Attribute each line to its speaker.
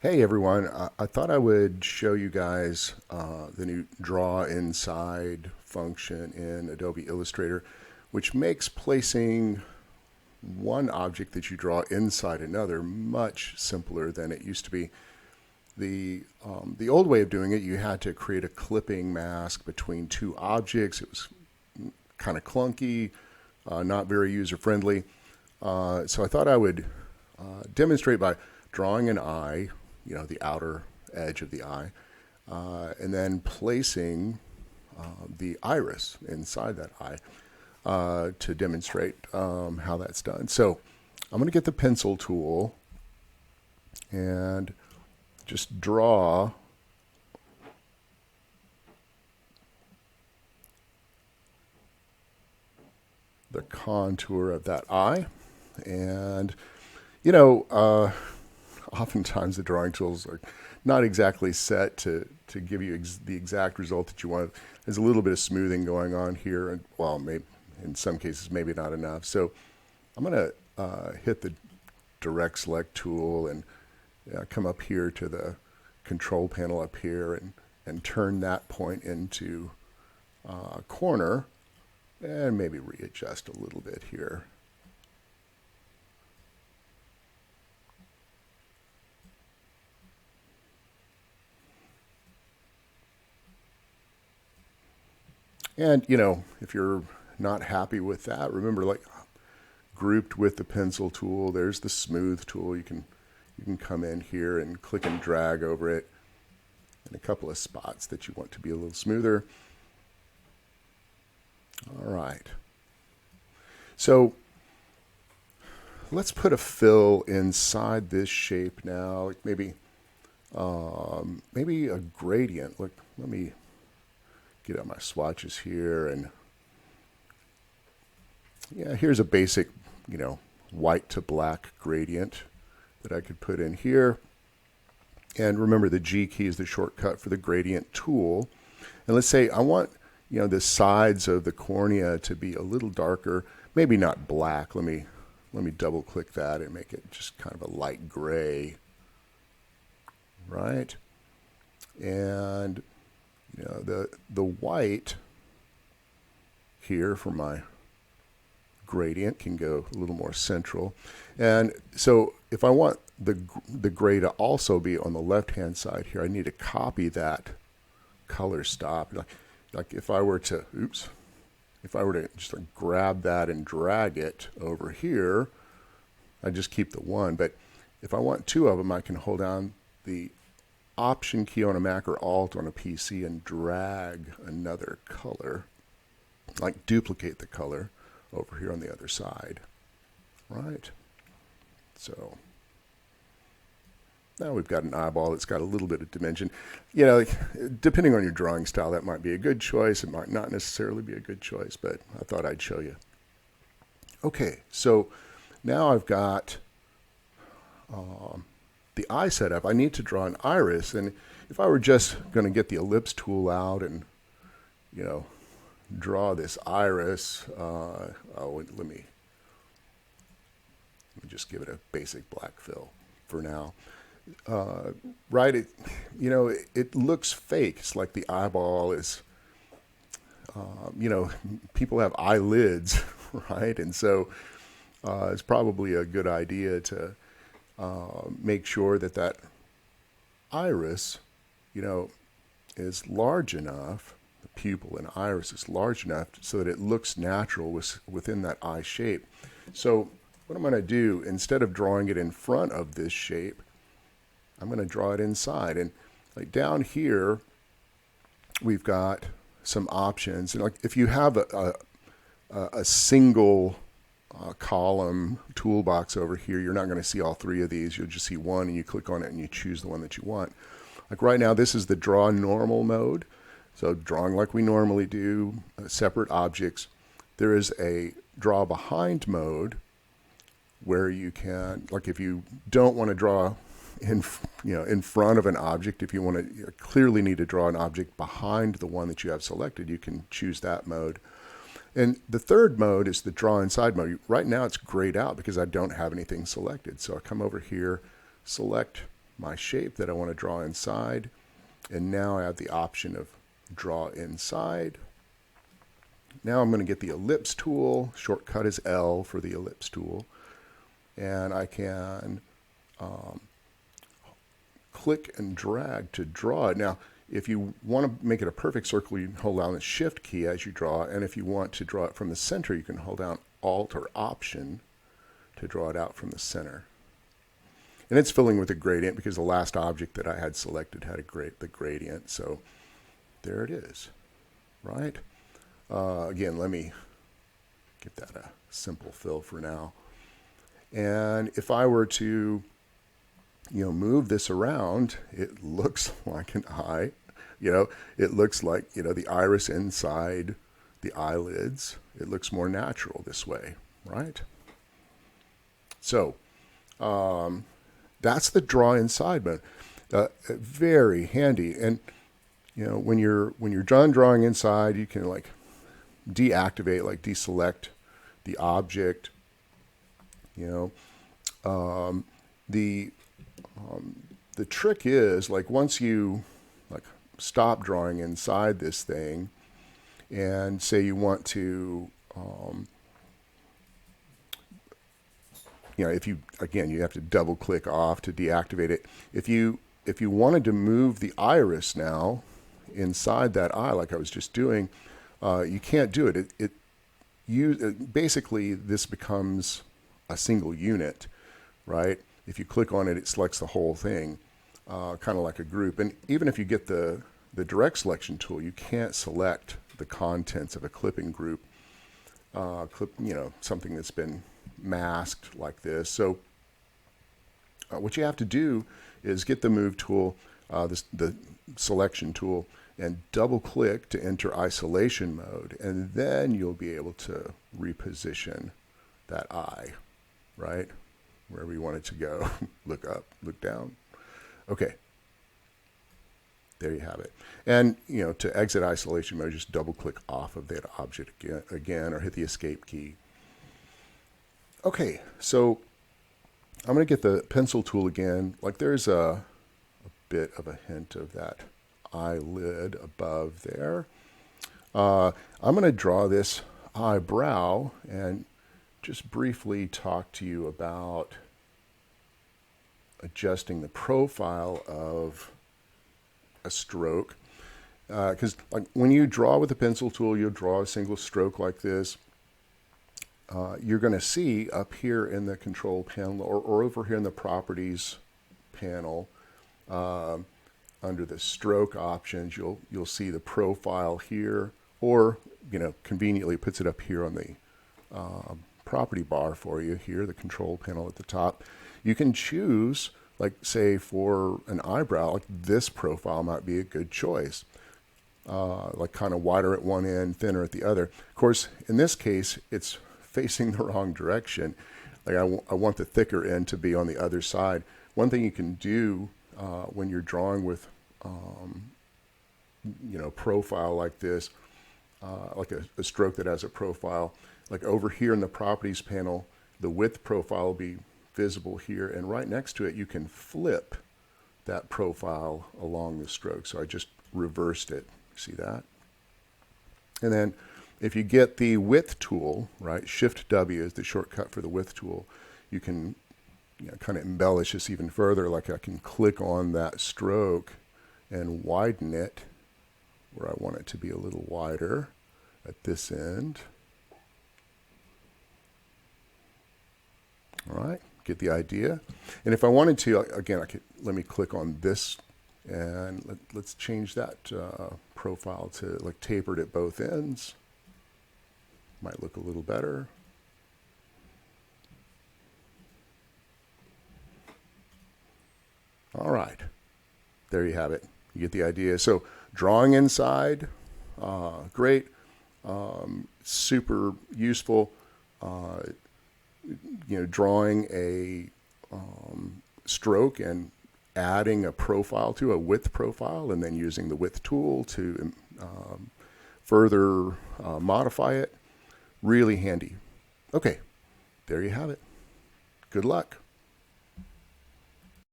Speaker 1: Hey everyone, I thought I would show you guys the new Draw Inside function in Adobe Illustrator, which makes placing one object that you draw inside another much simpler than it used to be. The old way of doing it, you had to create a clipping mask between two objects. It was kind of clunky, not very user-friendly. So I thought I would demonstrate by drawing an eye, the outer edge of the eye, and then placing the iris inside that eye to demonstrate how that's done. So I'm going to get the pencil tool and just draw the contour of that eye. And, oftentimes the drawing tools are not exactly set to give you the exact result that you want. There's a little bit of smoothing going on here, and well, maybe in some cases maybe not enough. So I'm going to hit the direct select tool and come up here to the control panel up here and turn that point into a corner and maybe readjust a little bit here. And, if you're not happy with that, remember, like, grouped with the pencil tool, there's the smooth tool. You can come in here and click and drag over it in a couple of spots that you want to be a little smoother. All right. So let's put a fill inside this shape now, like maybe a gradient. Look, let me get out my swatches here, and here's a basic, white to black gradient that I could put in here. And remember, the G key is the shortcut for the gradient tool. And let's say I want, the sides of the cornea to be a little darker, maybe not black. Let me double click that and make it just kind of a light gray, right? And the white here for my gradient can go a little more central. And so if I want the gray to also be on the left-hand side here, I need to copy that color stop. Like if I were to just like grab that and drag it over here, I just keep the one. But if I want two of them, I can hold down the Option key on a Mac or Alt on a PC and drag another color, like duplicate the color over here on the other side, right? So now we've got an eyeball that's got a little bit of dimension. Depending on your drawing style, that might be a good choice. It might not necessarily be a good choice, but I thought I'd show you. Okay, so now I've got the eye set up. I need to draw an iris, and if I were just going to get the ellipse tool out and draw this iris, let me just give it a basic black fill for now. Right, it looks fake. It's like the eyeball is, people have eyelids, right? And so it's probably a good idea to make sure that iris, is large enough, the pupil and iris is large enough so that it looks natural within that eye shape. So what I'm going to do, instead of drawing it in front of this shape, I'm going to draw it inside. And like down here, we've got some options. And like if you have a single column toolbox over here, you're not going to see all three of these. You'll just see one, and you click on it and you choose the one that you want. Like right now, this is the draw normal mode. So drawing like we normally do, separate objects. There is a draw behind mode where you can, like if you don't want to draw in front of an object, if you want to clearly need to draw an object behind the one that you have selected, you can choose that mode. And the third mode is the draw inside mode. Right now it's grayed out because I don't have anything selected. So I come over here, select my shape that I want to draw inside. And now I have the option of draw inside. Now I'm going to get the ellipse tool. Shortcut is L for the ellipse tool. And I can click and drag to draw it. Now, if you want to make it a perfect circle, you can hold down the Shift key as you draw. And if you want to draw it from the center, you can hold down Alt or Option to draw it out from the center. And it's filling with a gradient because the last object that I had selected had the gradient. So there it is, right? Again, let me give that a simple fill for now. And if I were to, move this around, it looks like an eye. It looks like, the iris inside the eyelids. It looks more natural this way, right? So that's the draw inside mode. Very handy. And when you're done drawing inside, you can like deactivate, like deselect the object. The trick is, like, once you like stop drawing inside this thing, and say you want to, if you have to double click off to deactivate it. If you wanted to move the iris now inside that eye, like I was just doing, you can't do it. Basically this becomes a single unit, right? If you click on it, it selects the whole thing, kind of like a group. And even if you get the direct selection tool, you can't select the contents of a clipping group, something that's been masked like this. So what you have to do is get the move tool, the selection tool, and double click to enter isolation mode, and then you'll be able to reposition that eye, right? Wherever you want it to go. Look up, look down. Okay. There you have it. And, to exit isolation mode, just double click off of that object again, or hit the escape key. Okay, so I'm going to get the pencil tool again. Like, there's a bit of a hint of that eyelid above there. I'm going to draw this eyebrow and just briefly talk to you about adjusting the profile of a stroke. Because like when you draw with the pencil tool, you'll draw a single stroke like this. You're going to see up here in the control panel, or over here in the properties panel, under the stroke options, you'll see the profile here, or conveniently puts it up here on the property bar for you here, the control panel at the top. You can choose, like, say for an eyebrow, like this profile might be a good choice. Like kind of wider at one end, thinner at the other. Of course, in this case, it's facing the wrong direction. Like I want the thicker end to be on the other side. One thing you can do when you're drawing with, profile like this, like a stroke that has a profile, like over here in the properties panel, the width profile will be visible here, and right next to it you can flip that profile along the stroke. So I just reversed it. See that? And then if you get the width tool, right, Shift W is the shortcut for the width tool, you can kind of embellish this even further. Like I can click on that stroke and widen it where I want it to be a little wider at this end. All right, get the idea. And if I wanted to, again, let me click on this, and let's change that profile to like tapered at both ends. Might look a little better. All right, there you have it. You get the idea. So drawing inside, great, super useful. Drawing a stroke and adding a profile to a width profile, and then using the width tool to further modify it. Really handy. Okay, there you have it. Good luck.